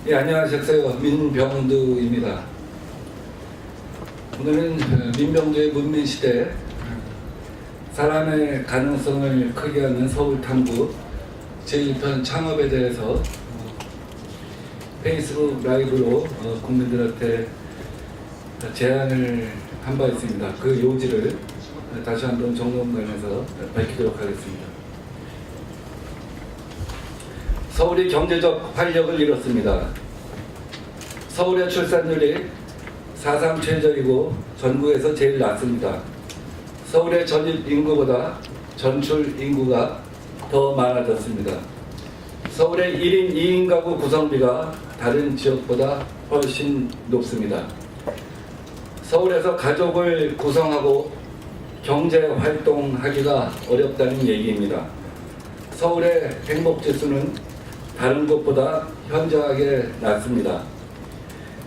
예, 안녕하셨어요. 민병두입니다. 오늘은 민병두의 문민시대, 사람의 가능성을 크게 하는 서울탐구 제1편 창업에 대해서 페이스북 라이브로 국민들한테 제안을 한 바 있습니다. 그 요지를 다시 한번 정론관에서 밝히도록 하겠습니다. 서울이 경제적 활력을 잃었습니다. 서울의 출산율이 사상 최저이고 전국에서 제일 낮습니다. 서울의 전입 인구보다 전출 인구가 더 많아졌습니다. 서울의 1인 2인 가구 구성비가 다른 지역보다 훨씬 높습니다. 서울에서 가족을 구성하고 경제 활동하기가 어렵다는 얘기입니다. 서울의 행복지수는 다른 곳보다 현저하게 낮습니다.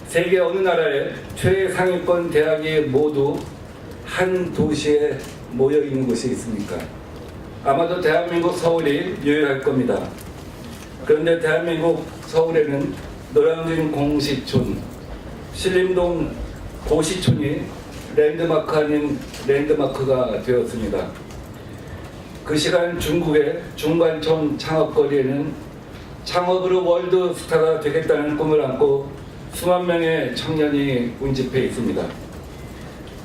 세계 어느 나라의 최상위권 대학이 모두 한 도시에 모여 있는 곳이 있습니까? 아마도 대한민국 서울이 유일할 겁니다. 그런데 대한민국 서울에는 노량진 공시촌, 신림동 고시촌이 랜드마크 아닌 랜드마크가 되었습니다. 그 시간 중국의 중관촌 창업거리에는 창업으로 월드스타가 되겠다는 꿈을 안고 수만 명의 청년이 운집해 있습니다.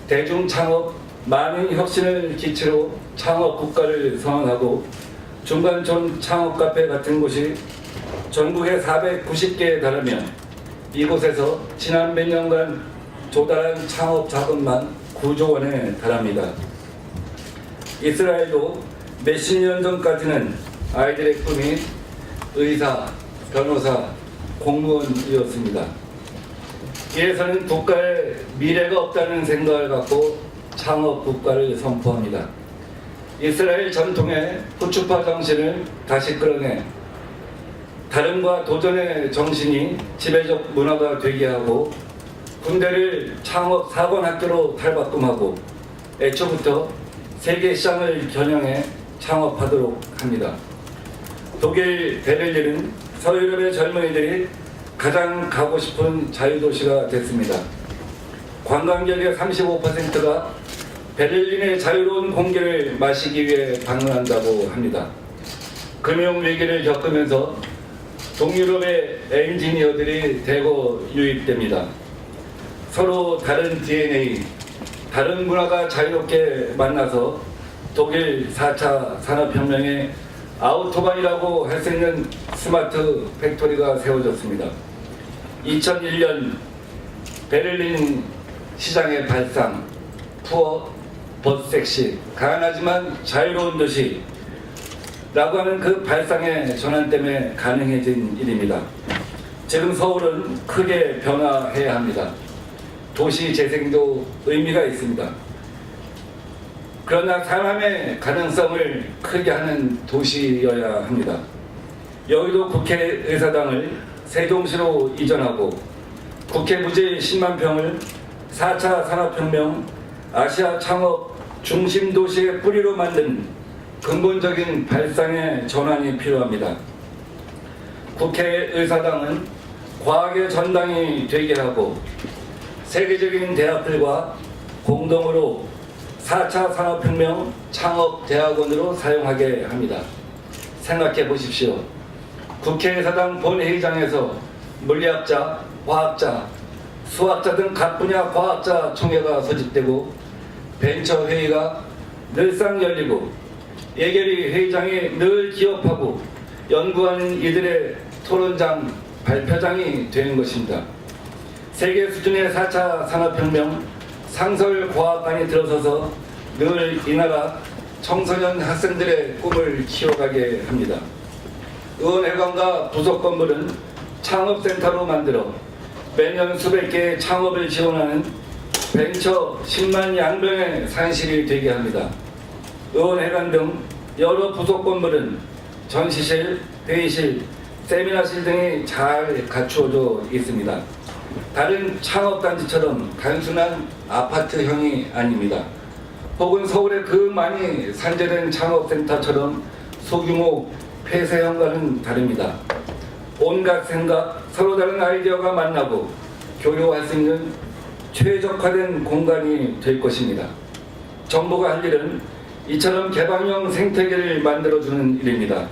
대중창업 많은 혁신을 기치로 창업국가를 선언하고 중관촌 창업카페 같은 곳이 전국에 490개에 달하면 이곳에서 지난 몇 년간 조달한 창업 자금만 9조 원에 달합니다. 이스라엘도 몇십 년 전까지는 아이들의 꿈이 의사, 변호사, 공무원이었습니다. 이에서는 국가에 미래가 없다는 생각을 갖고 창업 국가를 선포합니다. 이스라엘 전통의 후추파 정신을 다시 끌어내 다름과 도전의 정신이 지배적 문화가 되게 하고 군대를 창업 사관학교로 탈바꿈하고 애초부터 세계 시장을 겨냥해 창업하도록 합니다. 독일 베를린은 서유럽의 젊은이들이 가장 가고 싶은 자유도시가 됐습니다. 관광객의 35%가 베를린의 자유로운 공기를 마시기 위해 방문한다고 합니다. 금융위기를 겪으면서 동유럽의 엔지니어들이 대거 유입됩니다. 서로 다른 DNA, 다른 문화가 자유롭게 만나서 독일 4차 산업혁명의 아우토반이라고 할 수 있는 스마트 팩토리가 세워졌습니다. 2001년 베를린 시장의 발상, 푸어 버스 섹시, 가난하지만 자유로운 도시 라고 하는 그 발상의 전환 때문에 가능해진 일입니다. 지금 서울은 크게 변화해야 합니다. 도시 재생도 의미가 있습니다. 그러나 사람의 가능성을 크게 하는 도시여야 합니다. 여의도 국회의사당을 세종시로 이전하고 국회 부지 10만 평을 4차 산업혁명 아시아 창업 중심 도시의 뿌리로 만든 근본적인 발상의 전환이 필요합니다. 국회의사당은 과학의 전당이 되게 하고 세계적인 대학들과 공동으로 4차 산업혁명 창업대학원으로 사용하게 합니다. 생각해 보십시오. 국회의사당 본회의장에서 물리학자, 화학자, 수학자 등 각 분야 과학자 총회가 소집되고 벤처회의가 늘상 열리고 예결위 회의장이 늘 기업하고 연구하는 이들의 토론장, 발표장이 되는 것입니다. 세계 수준의 4차 산업혁명 상설과학관이 들어서서 늘 이 나라 청소년 학생들의 꿈을 키워가게 합니다. 의원회관과 부속 건물은 창업센터로 만들어 매년 수백 개의 창업을 지원하는 벤처 10만 양병의 산실이 되게 합니다. 의원회관 등 여러 부속 건물은 전시실, 회의실, 세미나실 등이 잘 갖추어져 있습니다. 다른 창업단지처럼 단순한 아파트형이 아닙니다. 혹은 서울의 그 많이 산재된 창업센터처럼 소규모 폐쇄형과는 다릅니다. 온갖 생각, 서로 다른 아이디어가 만나고 교류할 수 있는 최적화된 공간이 될 것입니다. 정부가 할 일은 이처럼 개방형 생태계를 만들어주는 일입니다.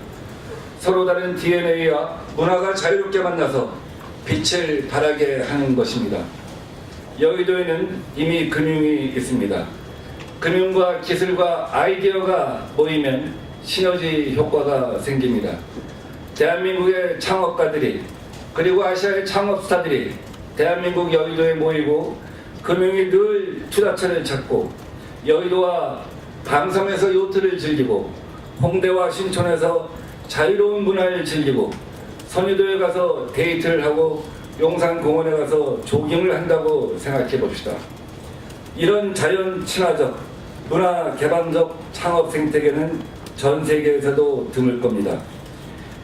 서로 다른 DNA와 문화가 자유롭게 만나서 빛을 발하게 하는 것입니다. 여의도에는 이미 금융이 있습니다. 금융과 기술과 아이디어가 모이면 시너지 효과가 생깁니다. 대한민국의 창업가들이 그리고 아시아의 창업스타들이 대한민국 여의도에 모이고 금융이 늘 투자처를 찾고 여의도와 방섬에서 요트를 즐기고 홍대와 신촌에서 자유로운 문화를 즐기고 선유도에 가서 데이트를 하고 용산공원에 가서 조깅을 한다고 생각해 봅시다. 이런 자연 친화적, 문화 개방적 창업 생태계는 전 세계에서도 드물 겁니다.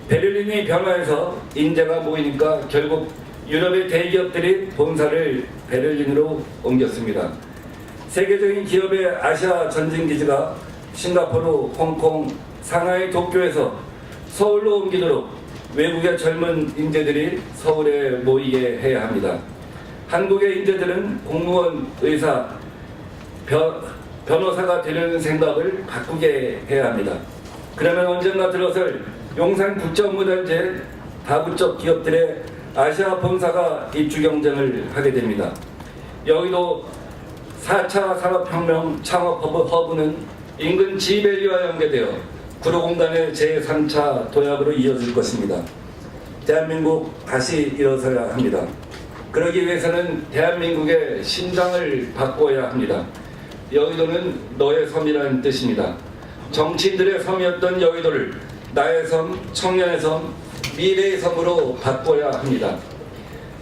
베를린이 변화해서 인재가 모이니까 결국 유럽의 대기업들이 본사를 베를린으로 옮겼습니다. 세계적인 기업의 아시아 전진기지가 싱가포르, 홍콩, 상하이, 도쿄에서 서울로 옮기도록 외국의 젊은 인재들이 서울에 모이게 해야 합니다. 한국의 인재들은 공무원, 의사, 변호사가 되려는 생각을 바꾸게 해야 합니다. 그러면 언젠가 들어설 용산국제업무단지의 다국적 기업들의 아시아 본사가 입주 경쟁을 하게 됩니다. 여기도 4차 산업혁명 창업 허브는 인근 지밸리와 연계되어 구로공단의 제3차 도약으로 이어질 것입니다. 대한민국 다시 일어서야 합니다. 그러기 위해서는 대한민국의 심장을 바꿔야 합니다. 여의도는 너의 섬이라는 뜻입니다. 정치인들의 섬이었던 여의도를 나의 섬, 청년의 섬, 미래의 섬으로 바꿔야 합니다.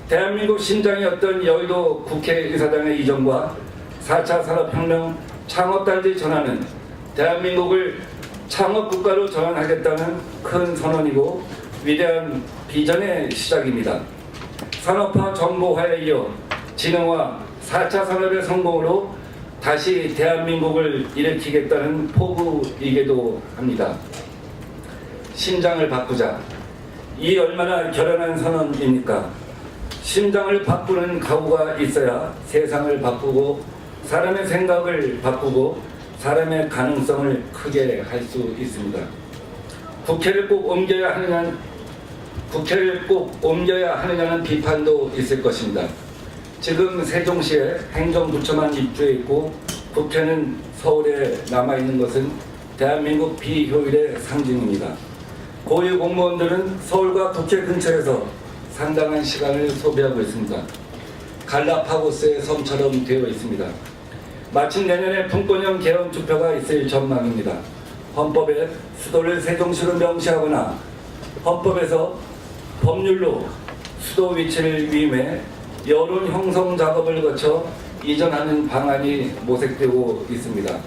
대한민국 심장이었던 여의도 국회의사당의 이전과 4차 산업혁명 창업단지 전환은 대한민국을 창업국가로 전환하겠다는 큰 선언이고 위대한 비전의 시작입니다. 산업화 정보화에 이어 진흥화 4차 산업의 성공으로 다시 대한민국을 일으키겠다는 포부이기도 합니다. 심장을 바꾸자. 이 얼마나 결연한 선언입니까? 심장을 바꾸는 각오가 있어야 세상을 바꾸고 사람의 생각을 바꾸고 사람의 가능성을 크게 할 수 있습니다. 국회를 꼭 옮겨야 하느냐는 비판도 있을 것입니다. 지금 세종시에 행정부처만 입주해 있고 국회는 서울에 남아있는 것은 대한민국 비효율의 상징입니다. 고위 공무원들은 서울과 국회 근처에서 상당한 시간을 소비하고 있습니다. 갈라파고스의 섬처럼 되어 있습니다. 마침 내년에 분권형 개헌 투표가 있을 전망입니다. 헌법에 수도를 세종시로 명시하거나 헌법에서 법률로 수도 위치를 위임해 여론 형성 작업을 거쳐 이전하는 방안이 모색되고 있습니다.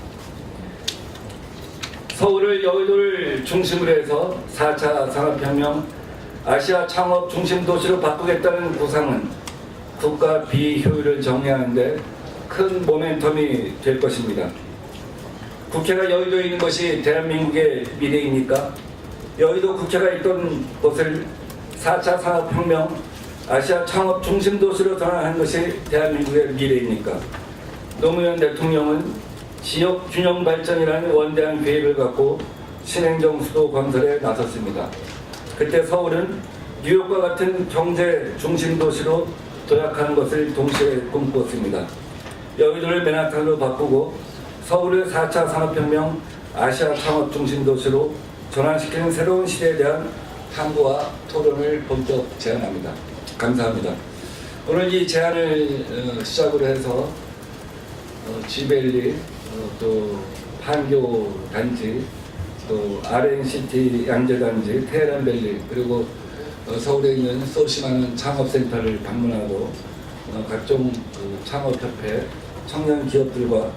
서울을 여의도를 중심으로 해서 4차 산업혁명 아시아 창업 중심 도시로 바꾸겠다는 구상은 국가 비효율을 정리하는 데 큰 모멘텀이 될 것입니다. 국회가 여의도에 있는 것이 대한민국의 미래입니까? 여의도 국회가 있던 곳을 4차 산업혁명 아시아 창업 중심 도시로 전환한 것이 대한민국의 미래입니까? 노무현 대통령은 지역 균형 발전이라는 원대한 계획을 갖고 신행정 수도 건설에 나섰습니다. 그때 서울은 뉴욕과 같은 경제 중심 도시로 도약하는 것을 동시에 꿈꾸었습니다. 여의도를 맨하탄으로 바꾸고 서울을 4차 산업혁명 아시아 창업 중심 도시로 전환시키는 새로운 시대에 대한 탐구와 토론을 본격 제안합니다. 감사합니다. 오늘 이 제안을 시작으로 해서 지밸리, 또 판교 단지, 또 RNCT 양재단지, 테헤란밸리, 그리고 서울에 있는 쏟이 많은 창업센터를 방문하고 각종 창업협회, 청년 기업들과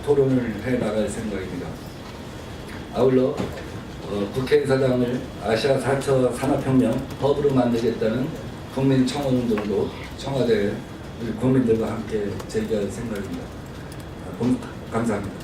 토론을 해 나갈 생각입니다. 아울러 국회의사당을 아시아 4차 산업혁명 허브로 만들겠다는 국민 청원운동도 청와대 국민들과 함께 제기할 생각입니다. 감사합니다.